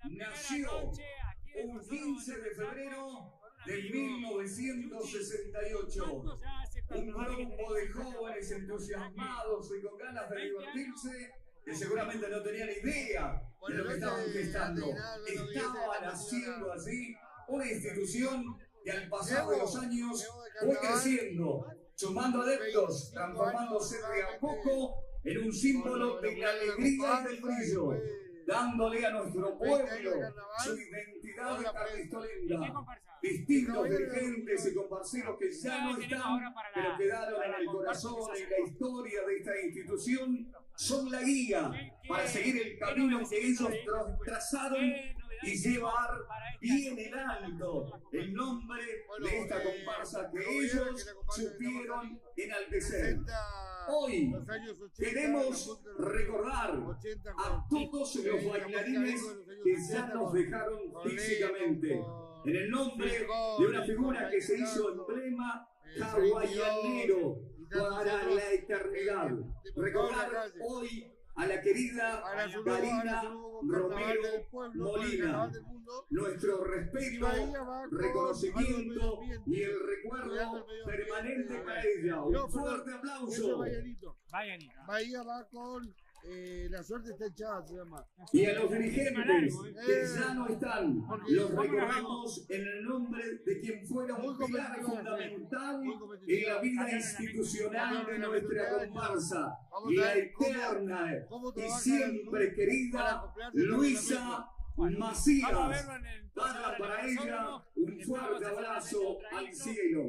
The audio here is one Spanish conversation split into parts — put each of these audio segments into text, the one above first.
nació un 15 de febrero de 1968. Un grupo de jóvenes entusiasmados y con ganas de divertirse, que seguramente no tenían idea de lo que estaban gestando. Estaban haciendo así una institución que al pasar de los años fue creciendo, sumando adeptos, transformándose de a poco en un símbolo de la alegría y del brillo, dándole a nuestro pueblo su identidad carlistolenda. Distintos dirigentes y comparceros que ya no están, pero quedaron en el corazón, en la historia de esta institución, son la guía para seguir el camino que ellos trazaron y llevar bien en alto el nombre de esta comparsa que ellos supieron enaltecer. Hoy queremos recordar a todos los bailarines que ya nos dejaron físicamente, en el nombre de una figura que se hizo emblema hawaianero para la eternidad. Recordar hoy a la querida Karina Romero Molina. Nuestro respeto, reconocimiento y el recuerdo permanente para ella. Un fuerte aplauso. Bahía va con La Suerte Está Echada, se llama. Y a los dirigentes que ya no están, los recordamos en el nombre de quien fuera un pilar fundamental en la vida institucional de nuestra comparsa, la eterna y siempre querida Luisa Macías. Darla para ella un fuerte abrazo al cielo.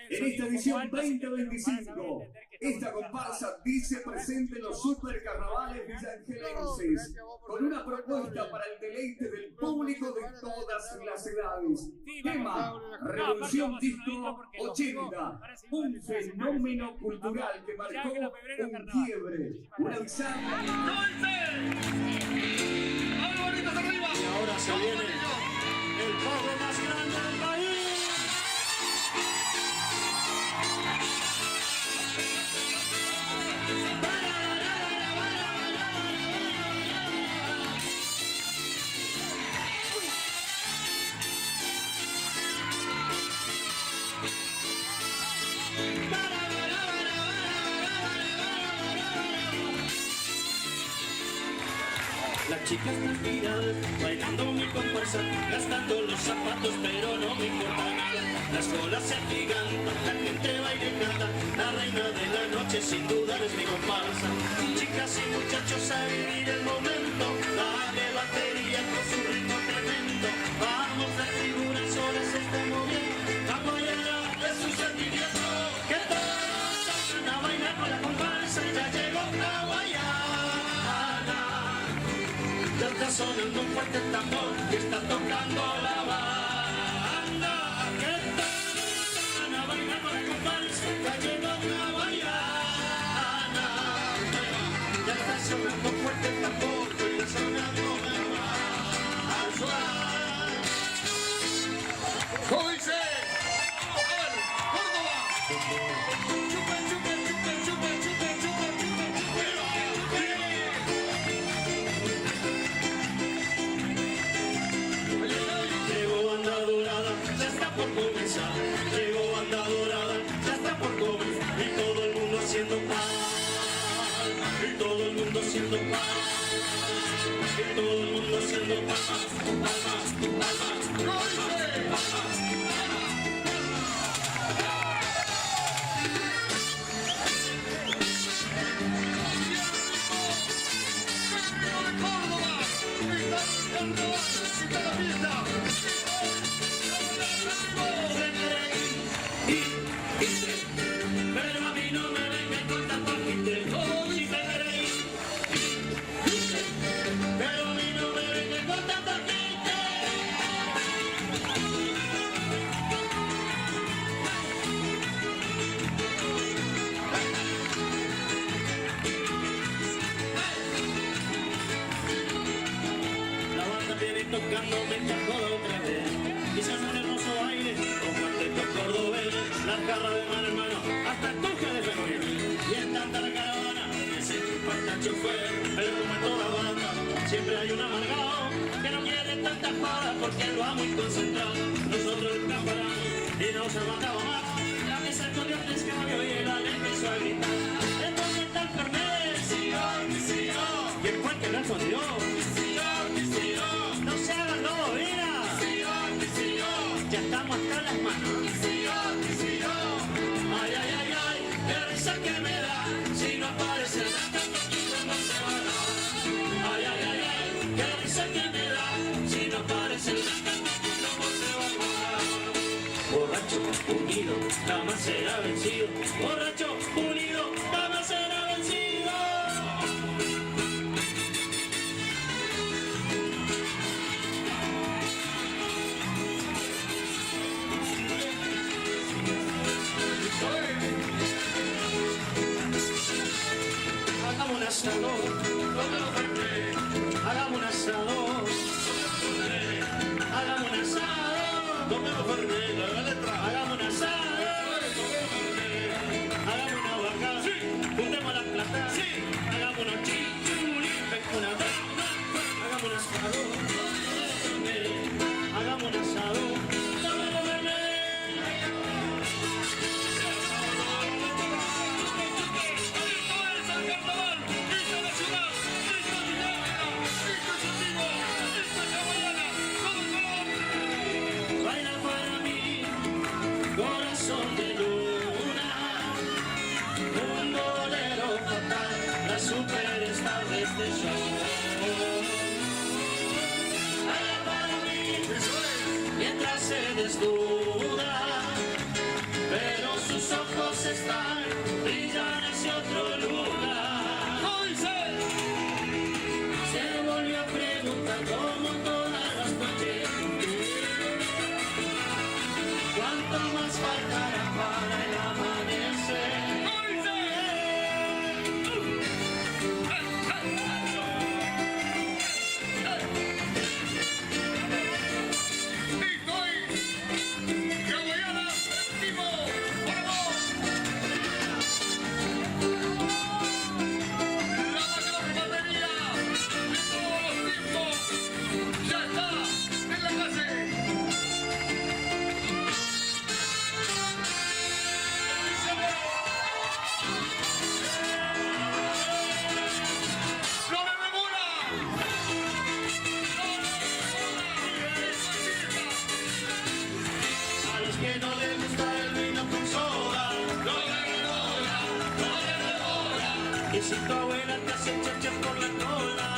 En esta edición 2025, esta comparsa dice presente en los supercarnavales villangelenses, con una propuesta para el deleite del público de todas las edades. Tema: Revolución Disco 80, un fenómeno cultural que marcó un quiebre, una bisagra. Y ahora se viene el pago más grande del país. Las chicas transpiran, bailando mi comparsa, gastando los zapatos, pero no me importa nada. Las colas se agigantan, la gente baila y canta, la reina de la noche sin duda es mi comparsa. Chicas y muchachos a vivir el momento, dale batería con su ritmo tremendo. Vamos, la figura sola se está moviendo, la guayana de su sentimiento. Que todos salgan a bailar con la comparsa, ya llegó la guayana. Ya está sonando fuerte el tambor y está tocando la banda. Que todos van a bailar con la comparsa, ya llegó la guayana. Ya está sonando fuerte el tambor y está sonando al suave. ¿Cómo dice? ¡Córdoba! ¡Chupen, chupen, chupen, chupen, chupen, chupen, chupen, chupen! ¡Oye, tapada porque él va muy concentrado. Nosotros nunca paramos y no se aguantaba más. La mesa corrió el escabio y él empezó a gritar. ¿Dónde está el Fernet? Y el cual que lo escondió. No se hagan lobo, mira. Ya estamos hasta las manos. Ay, ay, ay, ay, qué risa que me da. Si no aparece el no se va a dar. Ay, ay, ay, ay, qué risa que me da. Si no aparece el no se va a parar. Borracho, unido, jamás será vencido. Borracho, unido, jamás será vencido. Hagamos un asado, hagamos un asado, hagamos un asado, hagamos un asado, hagamos una vaca, juntemos la plata, hagamos unos chichulines, una vaca, hagamos un asado, hagamos un asado. Superstar de este show. Baila para mí, mientras se desnuda, pero sus ojos están, brillan hacia otro lugar. Se volvió a preguntar como todas las noches, ¿cuánto más faltará para el amanecer? Que no le gusta el vino con soda, no le devora. Y si tu abuela te hace chacha por la cola,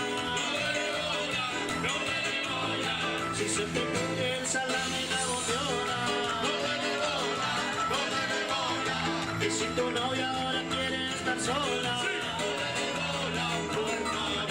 no le devora. Si se te coge el salame y la boteona, no le devora. Y si tu novia ahora quiere estar sola, no le devora, por favor.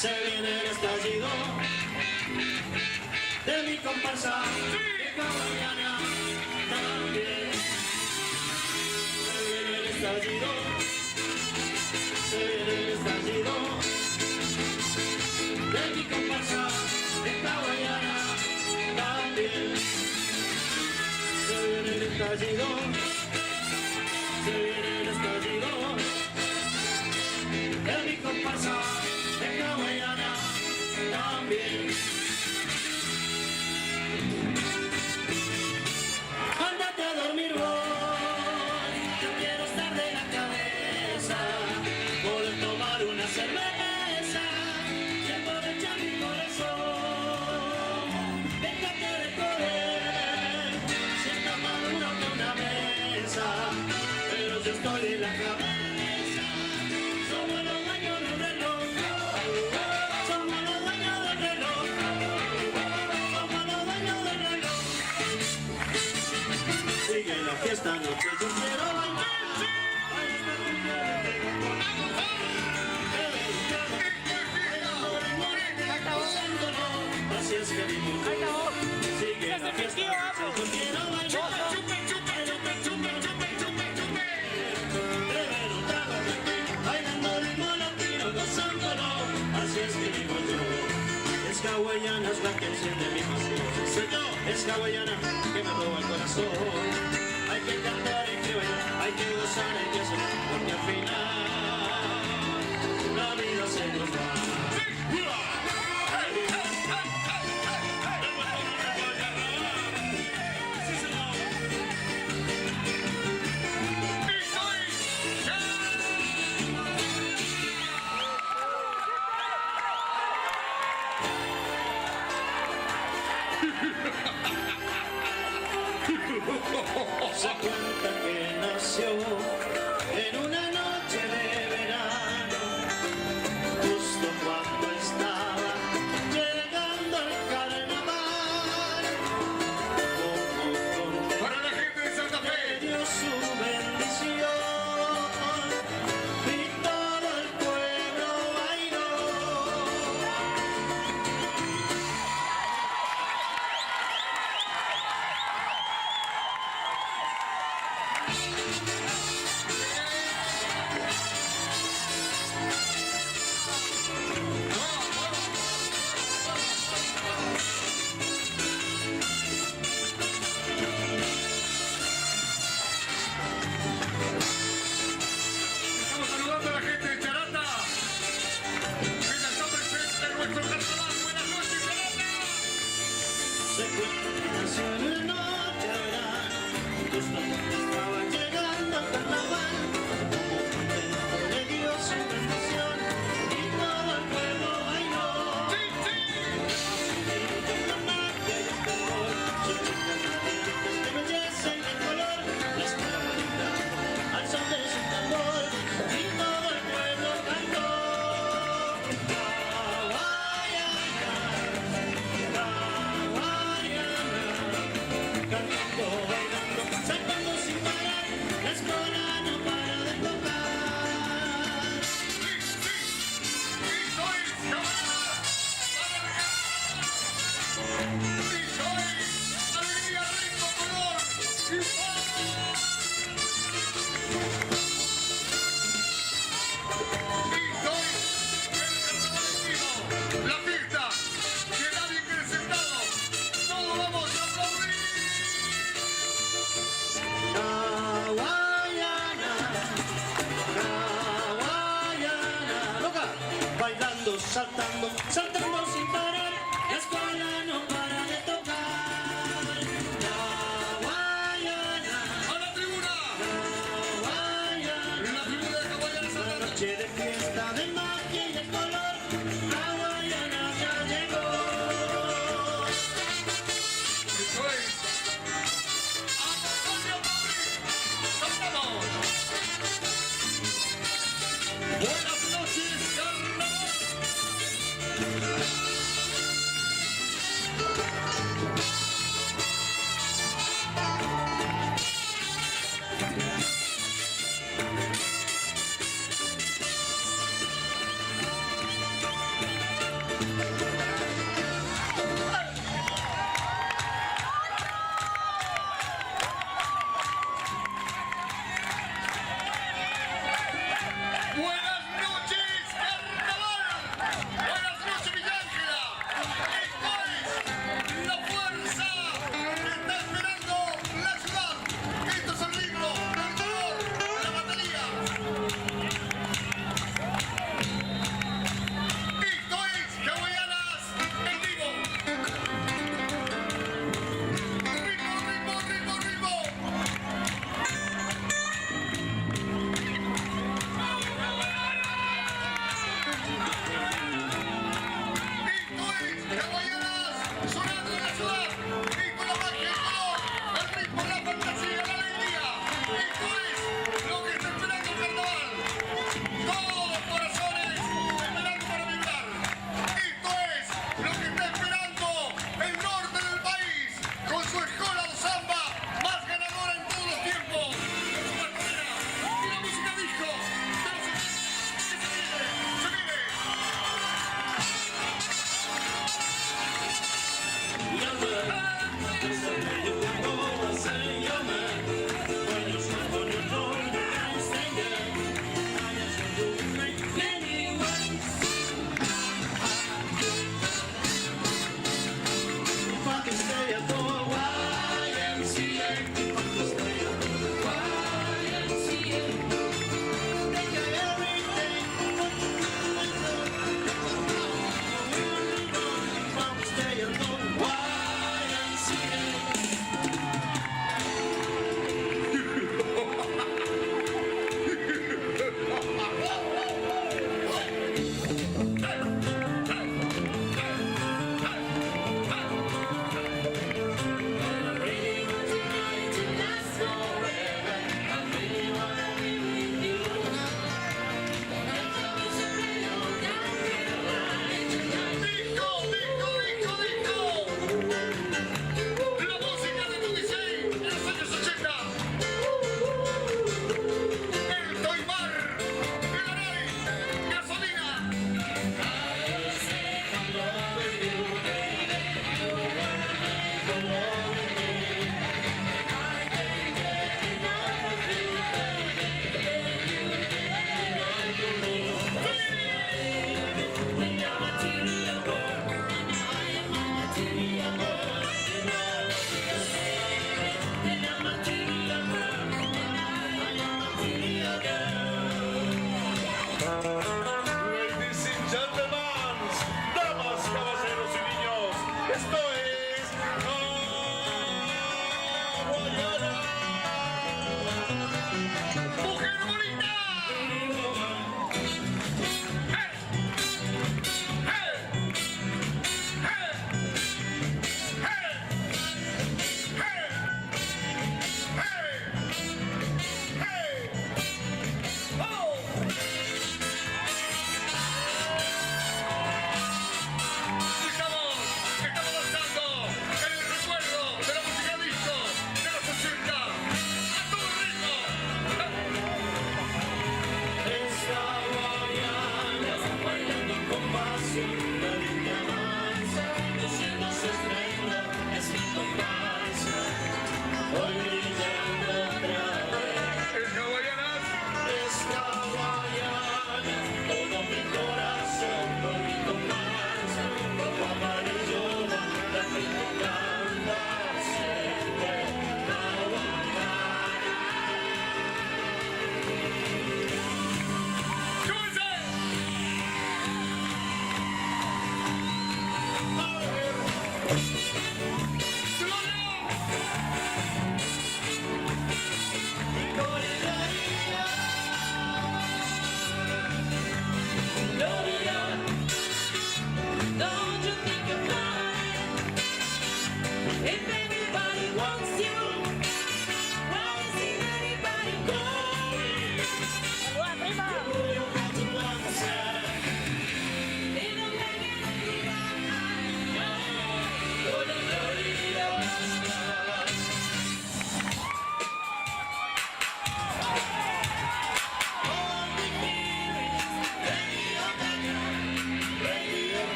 Se viene el estallido de mi comparsa de hawaiana también. Se viene el estallido, se viene el estallido de mi comparsa de hawaiana también. Se viene el estallido, se viene el estallido de mi comparsa de hawaiana también. Ándate a dormir hoy, yo quiero estar de la cabeza, poder tomar una cerveza y aprovechar mi corazón. Déjate de correr, sienta más duro que una vez. que esta noche yo quiero bailar. Así es que mi mundo sigue la fiesta, yo quiero bailar. Bailando ritmo latino, gozándolo. Así es que digo yo. Es hawaiana, es la que enciende mi pasión. Soy yo, es hawaiana, que me roba el corazón. Hay que cantar, hay que bailar, hay que gozar, hay que soñar, porque al final la vida se nos va. Se cuenta que nació en una noche de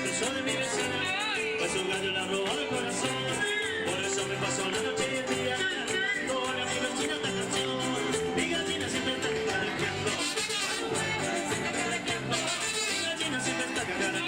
expreso de mi vecina, pues un gallo le ha robado el corazón. Por eso me paso la noche y el día con mi vecina esta canción. Mi gallina siempre está cacarequeando, mi gallina siempre está cacarequeando.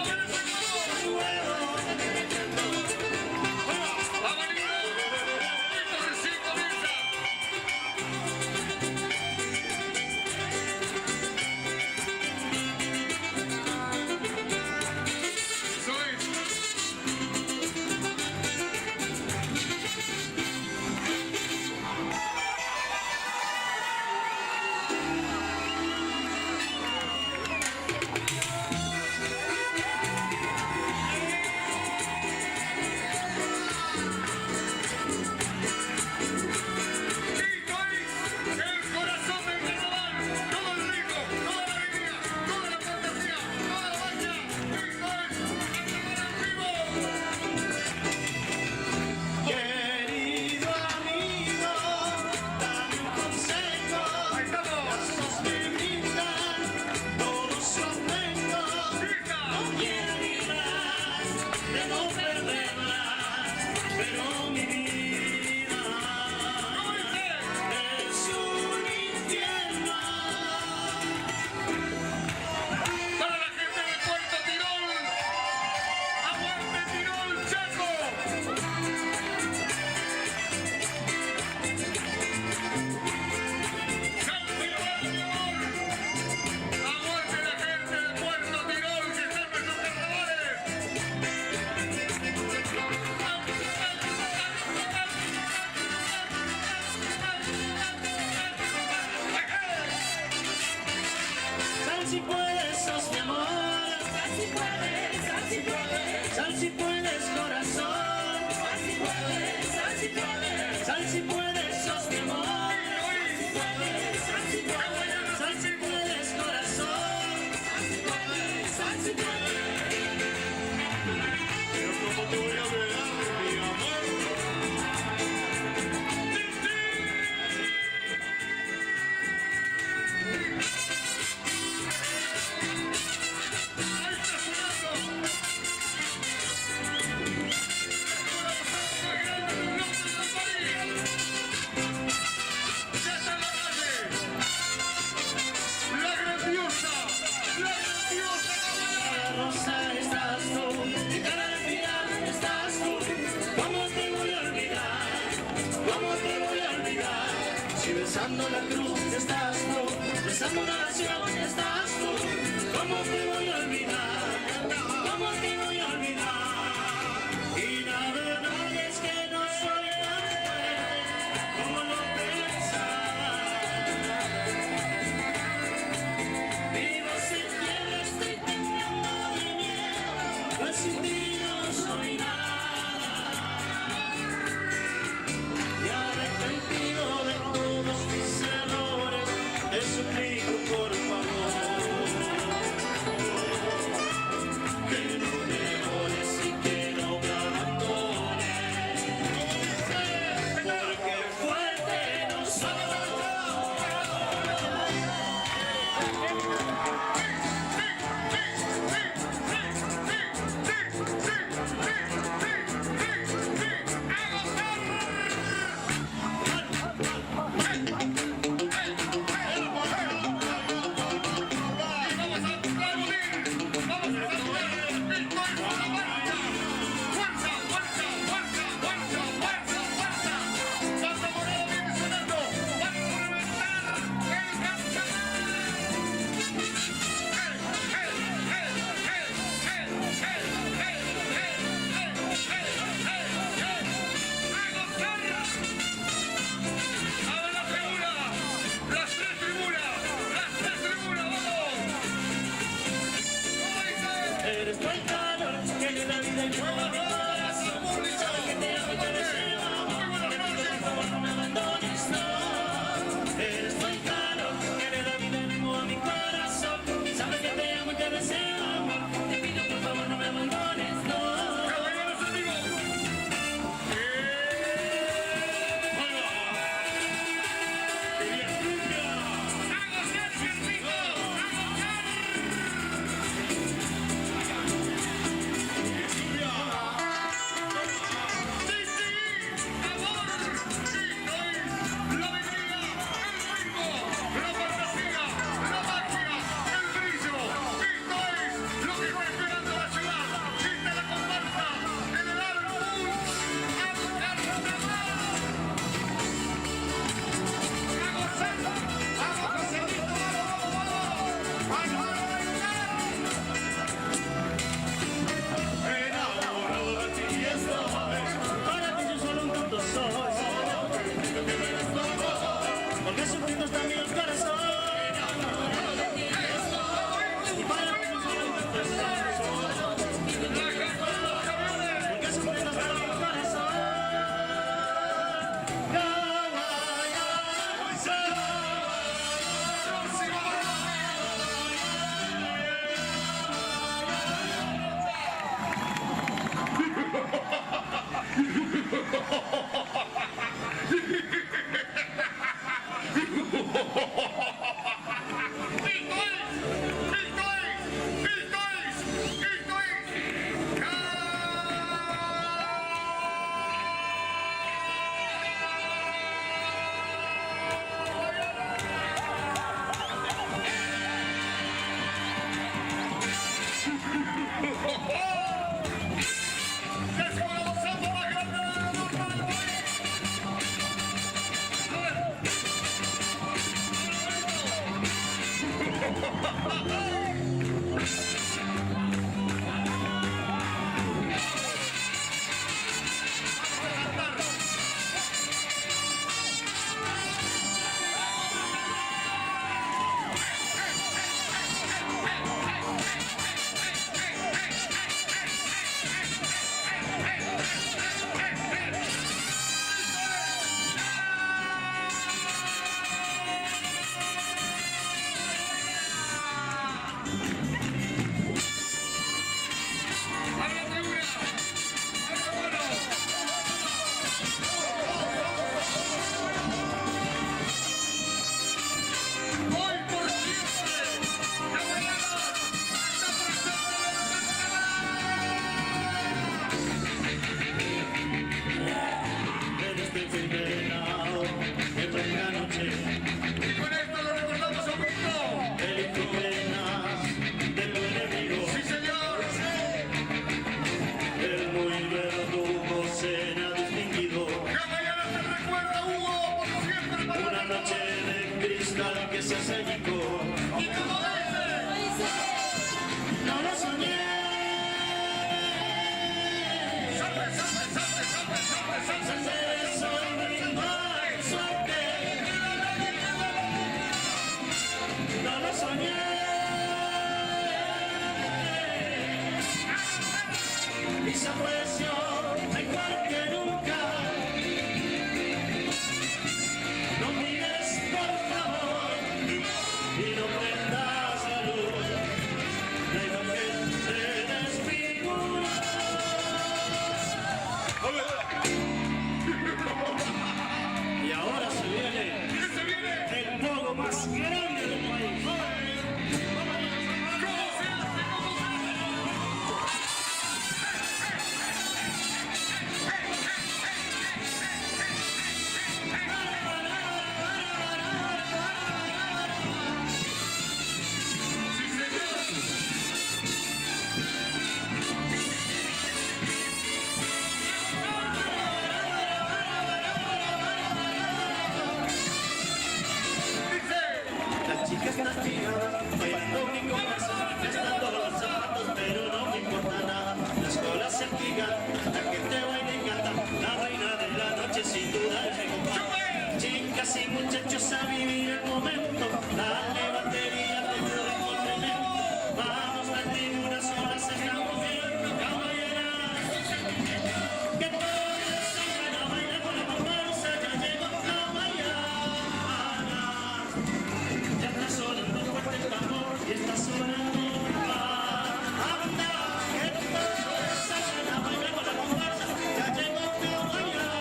Si puedes, sos mi amor. Sal si puedes, sal si puedes. Sal si puedes, corazón. Sal si puedes, sal si puedes. Sal si puedes, sos mi amor. Sal si puedes, sal si puedes. Sal si puedes, corazón. Sal si puedes, sal si puedes. Pero como te voy a ver, mi amor. Besando la cruz estás tú, besando la nación estás tú. ¿Cómo te voy a olvidar? ¿Cómo te voy a olvidar? Y la verdad es que no soy tan fuerte como lo pensaba. Vivo sin tierra, estoy temblando de miedo, pues sin ti no soy nada. Y arrepentido de todos mis errores, te suplico por favor que no me demores y que no me abandones, porque fuerte no soy. Eres tu calor que me da vida y me da mi corazón. Sabes que te amo y te deseo, amor. Te pido por favor no me abandones, no. Eres tu calor que me da vida y me da mi corazón. Sabes que te amo y te deseo, amor. Te pido por favor no me abandones, no. ¡Caballeros amigos! se apreció mejor que nunca. No mires por favor y no prendas la luz. La imagen se desfigura. Y ahora se viene el pogo más grande del país. Las chicas están tiradas, bailando mi comparsa, gastando los zapatos, pero no me importa nada. Las colas se agigan, la gente baila y canta, la reina de la noche sin duda es mi compadre. Chicas y muchachos a vivir el momento, dale batería, te juro con tremendo. Vamos, las figuras solas estamos viendo, caballeras. Que todos salgan a bailar con la comparsa, ya llegó la mañana. Ya está sonando fuerte el tambor y está sonando la banda. Que todos salgan a bailar con la comparsa, ya llegó la mañana.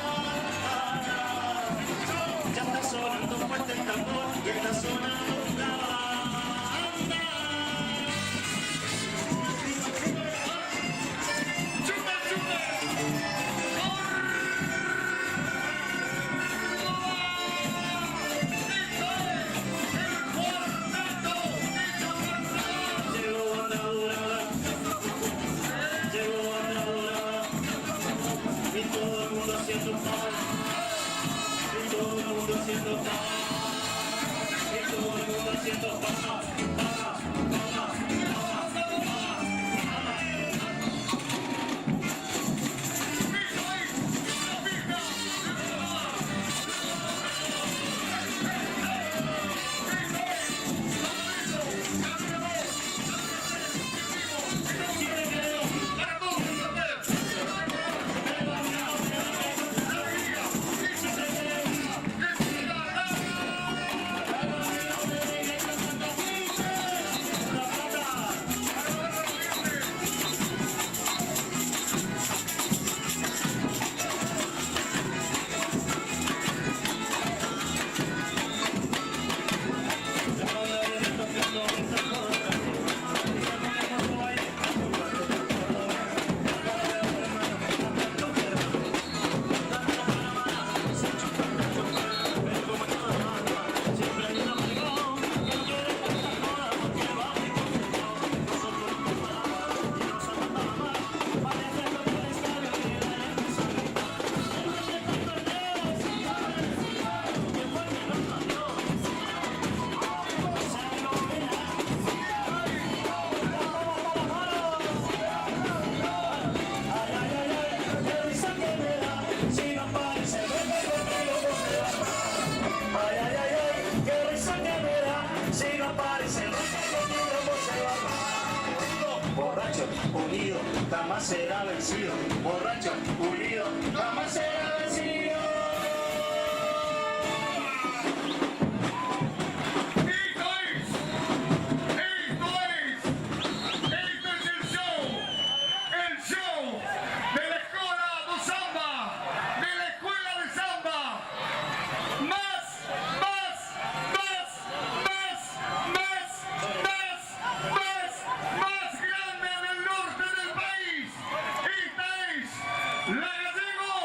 Ya está sonando fuerte el tambor y está sonando la banda. Llegó andadura, llegó andadura, y todo el mundo haciendo paz, y todo el mundo haciendo paz, y todo el mundo haciendo paz. Unido, jamás será vencido. Borracho, unido, jamás será vencido. Esto es el show de la escuela de samba, más grande del norte del país. Esta es la Gallego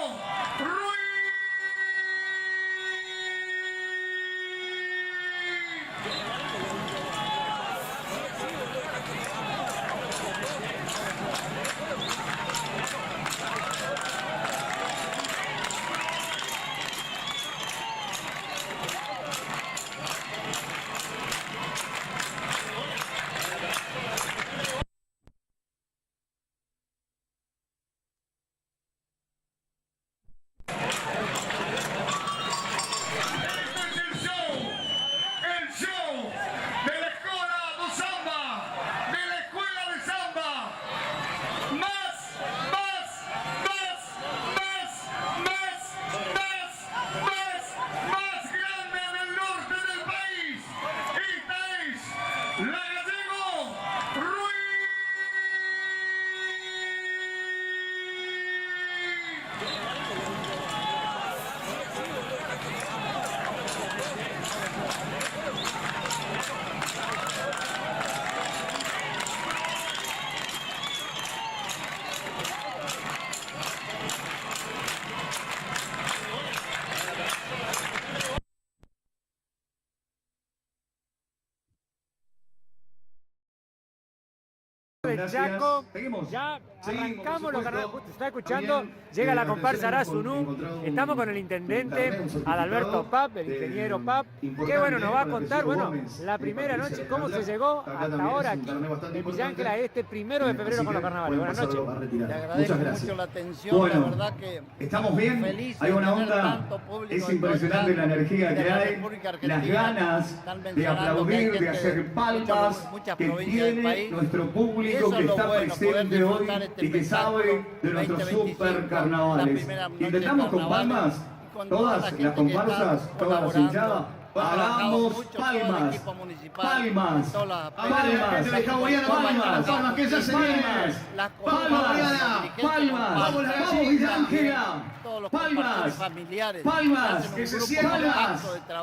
del gracias. Chaco. Seguimos. Ya Seguimos, arrancamos por los supuesto. carnavales. Se está escuchando, También, llega la atención, comparsa hemos Arazunú. encontrado un Estamos con el intendente internet, un Adalberto Pap, el certificado, ingeniero Pap, que importante, bueno, nos va a para contar, Francisco bueno, Gómez, la primera Patricia noche, cómo se Alejandra. llegó Acá hasta también ahora es un aquí carnet bastante en Villa importante. Ángela este 1 de febrero con los carnavales. Buenas noches. Le Muchas agradezco gracias. mucho la atención, Bueno, la verdad que estamos bien, feliz hay de buena tener onda, tanto público es de impresionante toda la energía de que la hay, República las Argentina. ganas Están de mencionando que hay aplaudir, de gente hacer de palmas muchas que provincias del tiene país. nuestro Y público eso que es lo está bueno, poder presente hoy disfrutar este y que sabe de nuestros 2025, super la carnavales. primera noche de Intentamos con carnavales, palmas, y con toda la todas gente las que está comparsas, todas las colaborando. hinchadas, hagamos palmas, palmas, palmas, palmas, que ya se viene, palmas, vamos la Villa Ángela, palmas, familiares, palmas, que se sientan,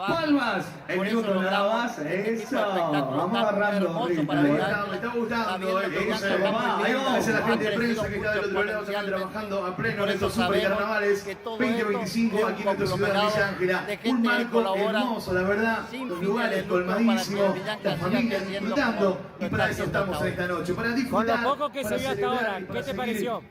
palmas, el minuto nada más, eso, vamos agarrando ritmo, me está gustando, eso, mamá, ahí vamos. esa es la gente de prensa que está del otro lado, están trabajando a pleno en estos supercarnavales 2025 aquí en nuestra ciudad de Villa Ángela, un marco hermoso, la verdad, los lugares colmadísimos, las familias disfrutando, y para eso estamos en esta noche, para disfrutar. Con lo poco que se para vio hasta celebrar ahora, y ¿qué para te seguir, pareció?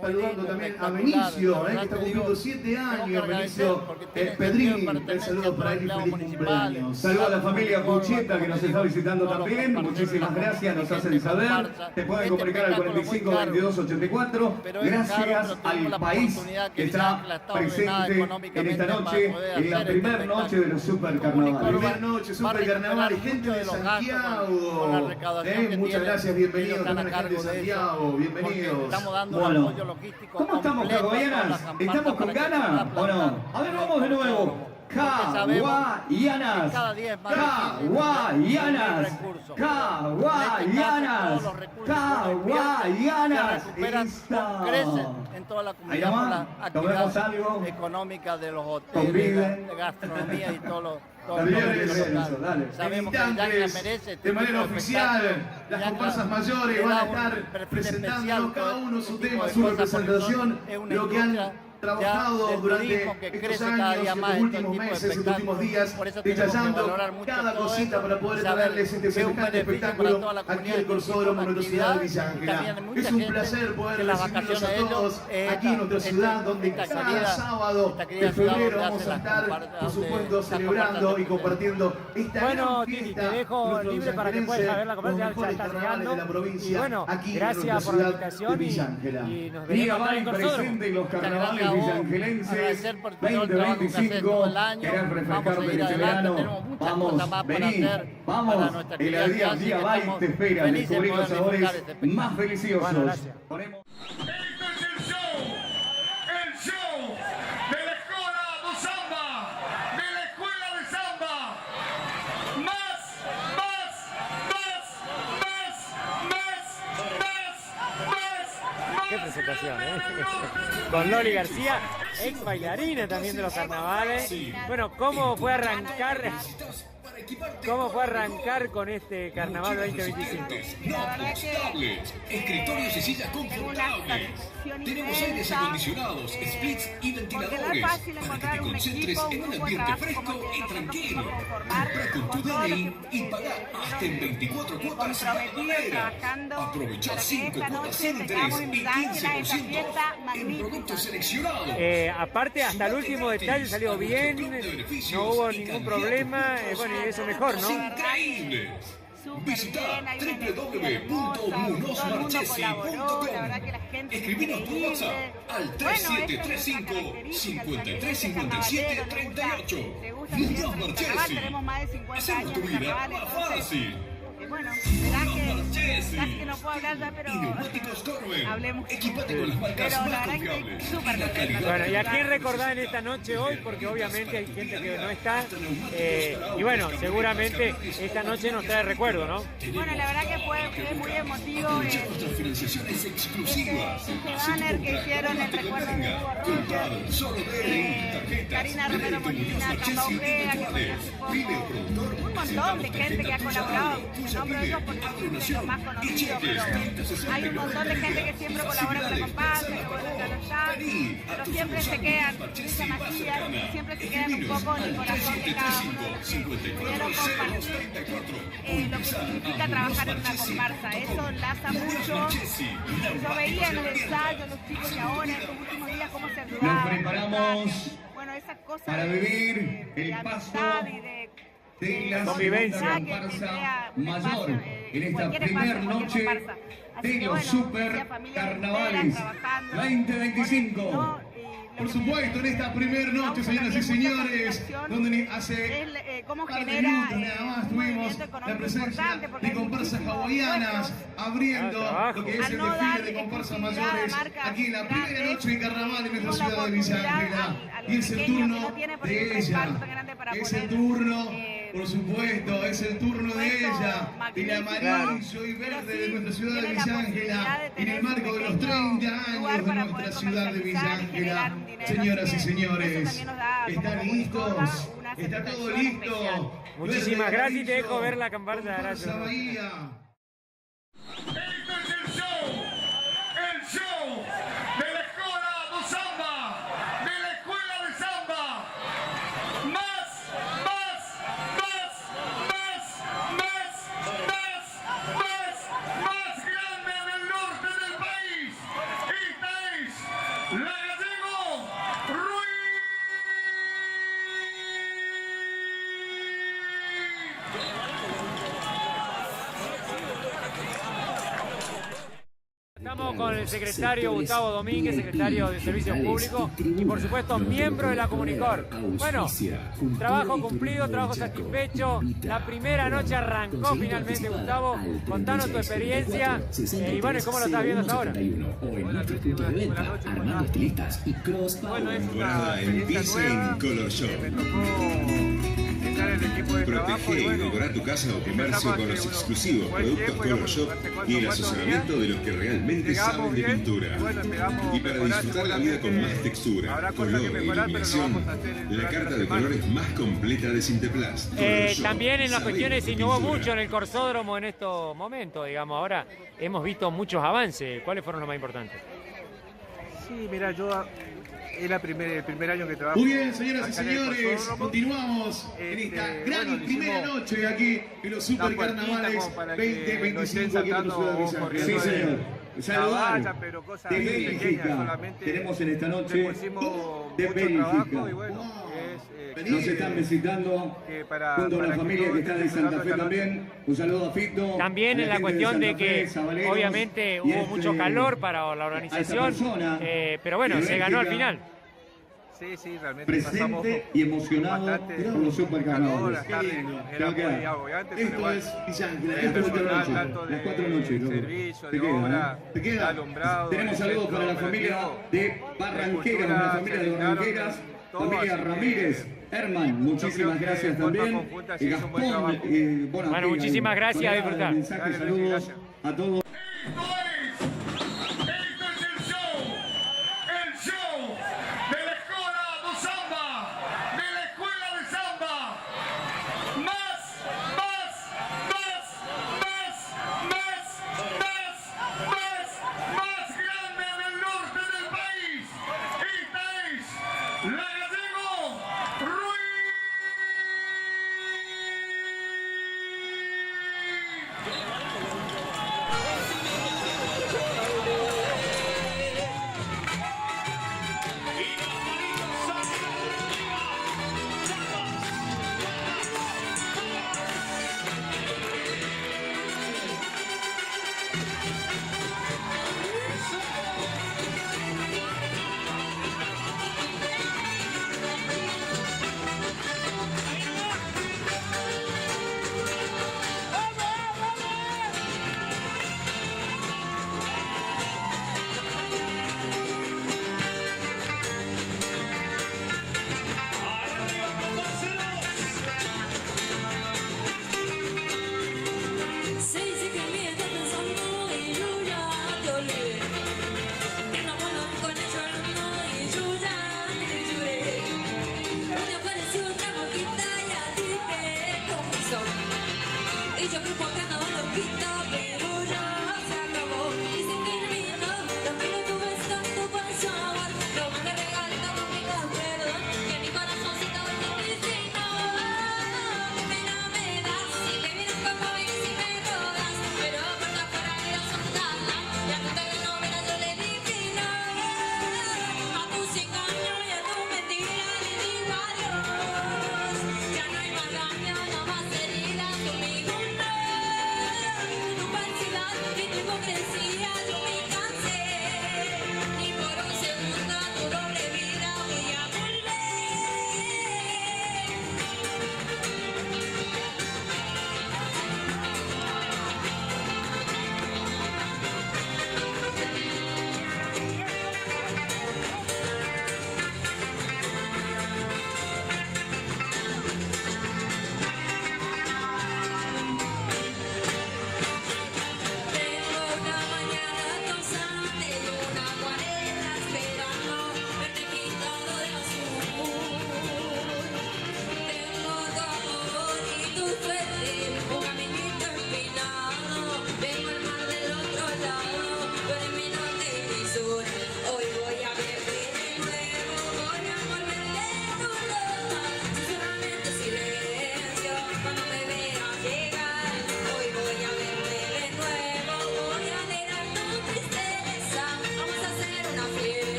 Saludando también a Benicio, que está cumpliendo 7 años, Benicio Pedrini, un saludo para él y feliz cumpleaños. Saludos a la familia Pucheta que nos está visitando también, muchísimas gracias, nos hacen saber, te pueden comunicar al 45 22 84, gracias al país que está presente en esta noche, en la primera noche de los supercarnavales. Primera noche, supercarnaval y gente de Santiago. Muchas gracias, bienvenidos también a la gente de Santiago, bienvenidos. Bueno, ¿cómo estamos, cagoyanas? ¿Estamos con ganas o no? A ver, vamos de nuevo. Hawaianas, Hawaianas, Hawaianas, Hawaianas. Crecen en toda la comunidad por la actividad económica de los hoteles, de gastronomía y todo lo sabemos que Villa Ángela merece de manera oficial, las comparsas mayores van a estar presentando cada uno su tema, su representación, lo que han trabajado durante estos años, estos últimos meses, estos últimos días, detallando cada cosita para poder traerles este semejante espectáculo aquí al Corsódromo de nuestra ciudad de Villa Ángela. Es un placer poder recibirlos a todos aquí en nuestra ciudad, donde cada sábado de febrero vamos a estar, por supuesto, celebrando y compartiendo esta gran fiesta. Te dejo libre para que puedas ver la conferencia, ya está llegando. Y bueno, gracias por la invitación y nos veremos en el Corsódromo. Los carnavales villangelenses 2025, querés refrescarte este verano, vamos, vení, vamos, el día va y te espera, descubrir los sabores más deliciosos. Ponemos... Esto es el show de la escuela de samba, de la escuela de samba. Qué presentación, con Loli García, ex bailarina también de los carnavales. Bueno, ¿cómo fue arrancar? ¿Cómo fue arrancar con este carnaval 2025? La verdad que escritorios y sillas confortables. Tenemos aires acondicionados, splits y ventiladores no es fácil para que encontrar te un concentres equipo, en un un grupo de ambiente trabajo fresco como el que y nosotros tranquilo. podemos formar, Compra con tu con todo lo DNI que y paga hasta en 24 cuotas sin comprometidos, barrera. trabajando Aprovechá para que 5 esta cuotas noche sin interés tengamos en y Villa Ángela esta 15% fiesta en magnífica. productos seleccionados. Aparte, hasta el último detalle salió bien, no hubo ningún problema, bueno, y eso mejor, ¿no? Increíble. Visita www.munosmarchesi.com. Escribinos por WhatsApp al 3735 5357 38. Munos Marchesi. Tenemos más de 50 Hacemos años tu de vida carnaval, más entonces, fácil. bueno, verás Marchesi. casi que no puedo hablar ya, pero Y neumáticos Corben. hablemos. Equipate con las marcas Pero la más verdad que confiables. estoy súper La calidad. Bueno, ¿y a quién recordar en esta noche hoy? Porque obviamente hay gente que no está. Y bueno, seguramente esta noche nos trae recuerdo, ¿no? Bueno, la verdad que fue muy emotivo Aprovecha nuestras financiaciones exclusivas. este banner que hicieron en recuerdo de Hugo Roger, Solo Karina Romero Molina, Camba Ojeda, que participó, un montón de gente que ha colaborado, ¿no? nombro ellos porque son los más conocidos, pero hay un montón de gente que siempre colabora con la comparsa, que bueno, ya no está, pero siempre se quedan, Luisa Macías, siempre se quedan un poco en el corazón de cada uno de los que pudieron compartir lo que significa trabajar en una comparsa. Eso enlaza mucho. Yo veía en los ensayos, los chicos que ahora, en estos últimos días, cómo se ayudaban. Nos preparamos bueno, esa cosa para vivir el paso de la convivencia. comparsa mayor en esta primera noche de los super carnavales 2025. Por supuesto, en esta primera noche, señoras y señores, donde hace cómo par de genera minutos nada más tuvimos la presencia de comparsas hawaianas abriendo lo que es el desfile de comparsas mayores aquí en la primera noche de carnaval en nuestra ciudad de Villa Ángela. Y es el turno de ella, es el turno, por supuesto, es el turno de ella, del amarillo y verde de nuestra ciudad de Villa Ángela, en el marco de los 30 años de nuestra ciudad de Villa Ángela. Señoras y señores, ¿están listos? ¿Está todo listo? Muchísimas gracias y te dejo ver la comparsa. Gracias. Este es el show de la Escuela de Samba, de la Escuela de Samba. Más grande del norte del país. Esta es la Gallego Ruiz. Estamos con el secretario Gustavo Domínguez, secretario de Servicios Públicos y por supuesto miembro de la Comunicor. Bueno, trabajo cumplido, trabajo satisfecho. La primera noche arrancó finalmente, Gustavo. Contanos tu experiencia y bueno, ¿cómo lo estás viendo hasta ahora? Bueno, es una empieza en Color Shop. Protege y decorar tu casa o comercio con los exclusivos productos Color Shop y el asesoramiento de los que realmente saben de pintura. Y para disfrutar la vida con más textura, color e iluminación, la carta de colores más completa de Sinteplast. También en las cuestiones se innovó mucho en el Corsódromo en estos momentos, digamos. Ahora hemos visto muchos avances. ¿Cuáles fueron los más importantes? Sí, mira, yo... Es el primer año que trabajo. Muy bien, señoras y señores, continuamos en esta gran primera noche aquí en los Super Carnavales 2025 aquí en la ciudad de Villa Ángela. Sí, señor. Saludar pero cosas de pequeñas, Bélgica. solamente Tenemos en esta noche le pusimos de mucho Bélgica. trabajo y bueno, Nos están visitando junto a la familia que está de Santa Fe también. Un saludo a Fito. También en la cuestión de que obviamente hubo mucho calor para la organización, pero bueno, se ganó al final. Sí, realmente presente y emocionado por los supercarnavales. Qué lindo. Era muy agobiante, pero Esto es Villa Ángela, el esto es personal, Villa tanto Ángela. de Las 4 noches, loco. servicio, Te de queda, obra, ¿eh? Te queda. de alumbrado, Tenemos del saludos para la centro familia operativo, de Barranqueras, la familia de Barranqueras, familia Ramírez. Herman, muchísimas gracias también. Gastón, bueno, muchísimas gracias, a disfrutar. Mensajes, saludos a todos.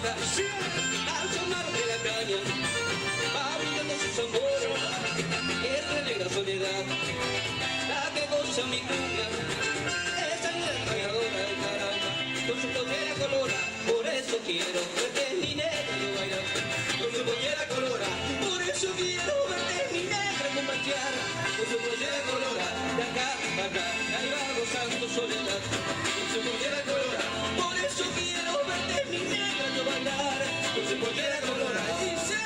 baja, al sonar de la caña, va brillando sus amores, esta negra soledad, la que goza mi cumbia, esa negra bailadora del caramba, con su pollera colora, por eso quiero verte mi negra yo bailar, con su pollera colora, por eso quiero verte mi negra compartir, con su pollera colora, de acá para acá, ahí va gozando soledad, con su pollera colora, por eso quiero verte mi negra yo bailar, con su pollera colora, dice.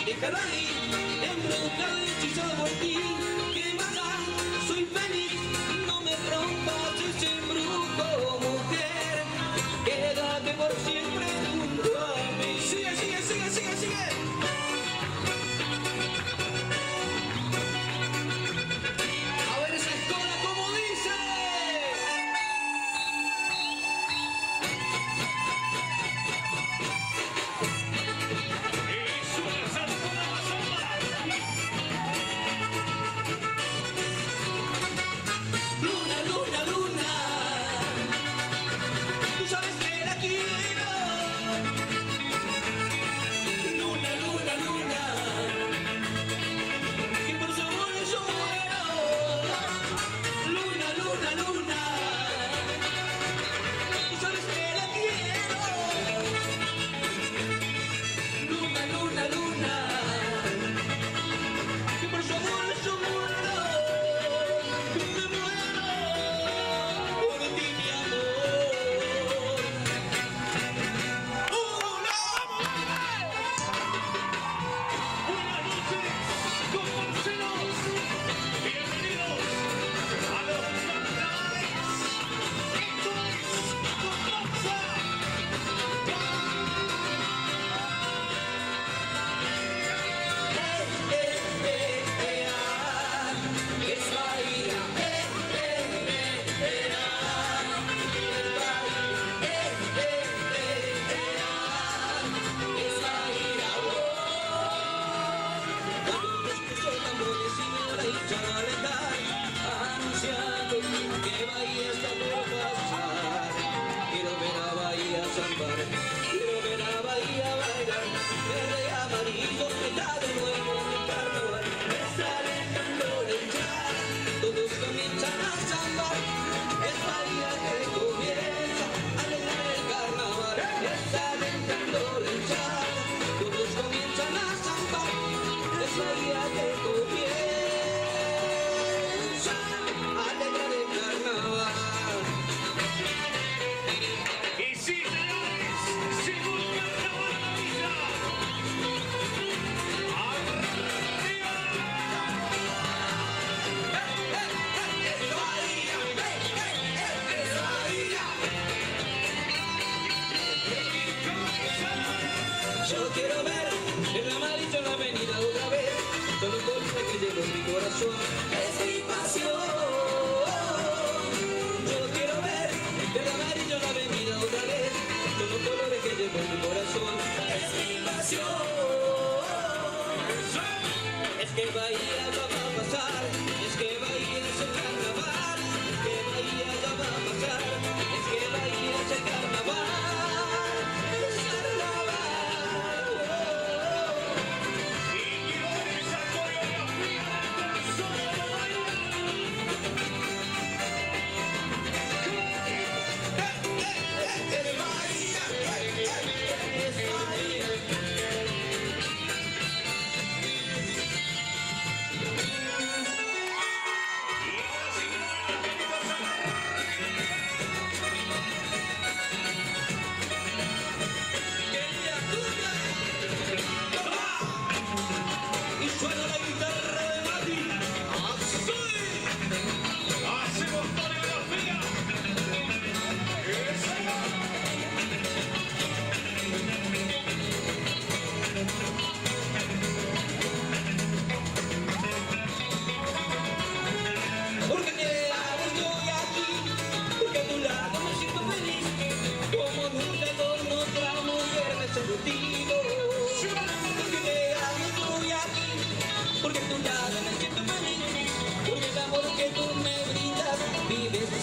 Déjalo ahí, embrujado y hechizado por ti. ¿Qué más da? Soy feliz, no me rompas ese embrujo, mujer. Quédate por siempre junto a mí. Sigue, sigue, sigue, sigue, sigue. A ver esa escola como dice.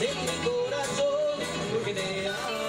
en mi corazón, porque te amo.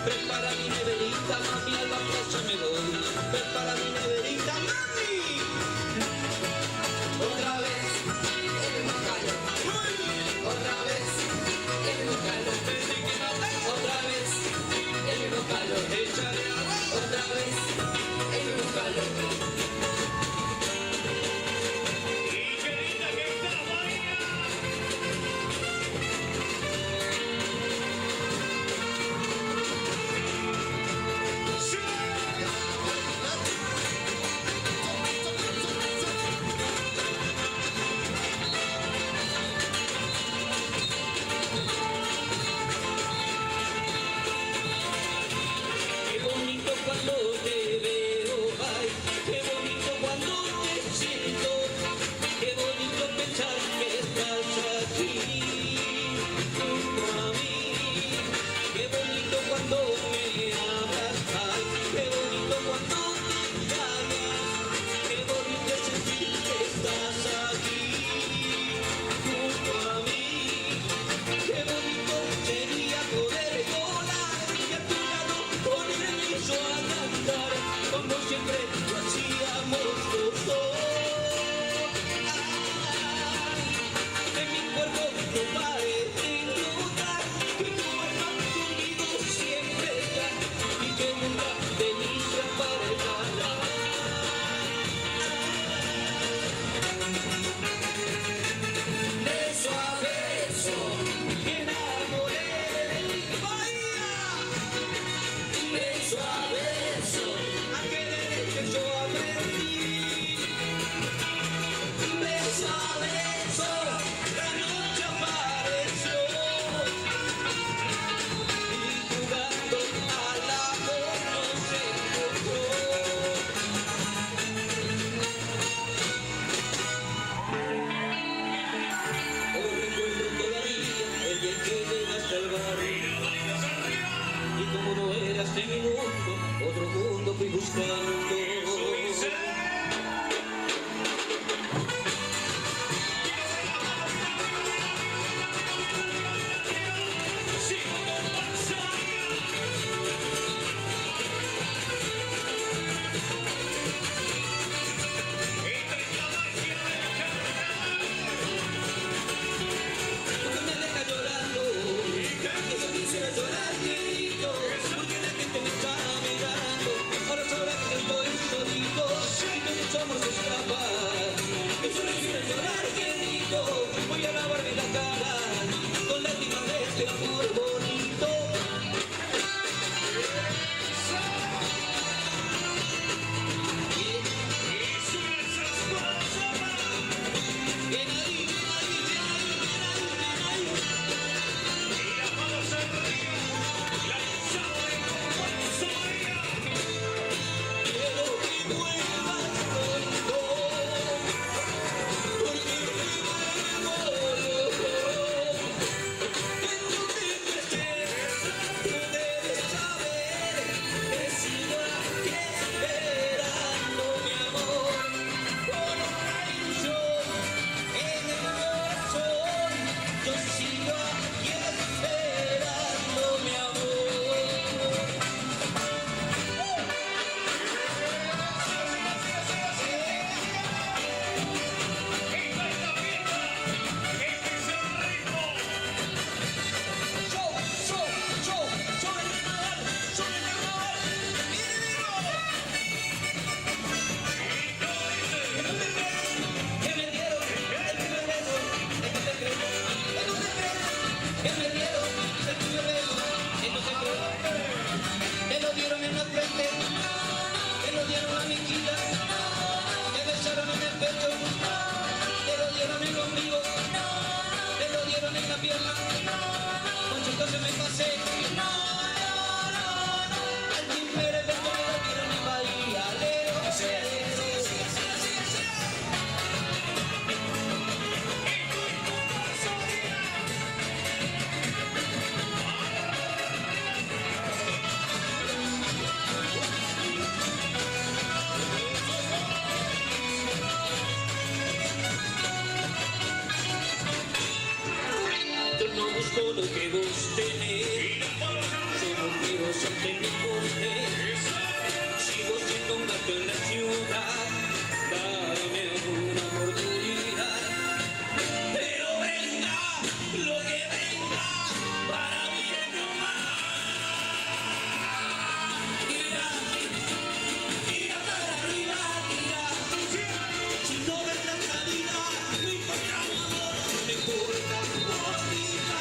Prepara mi neverita, mami, a la plaza me voy. Prepara mi neverita, mami. Otra vez, el mismo calor. Otra vez, el mismo calor. Otra vez, el mismo calor. Otra vez, el mismo calor. de mi mundo, otro mundo fui buscando. Lo que vos tenés, yo no quiero serte mi mujer. Sigo siendo un gato en la ciudad, dame una oportunidad. Pero venga, lo que venga, para mí es nomás. Tira, tira para arriba, tira. Si no ves la salida, no importa mi amor, no importa vos, tira.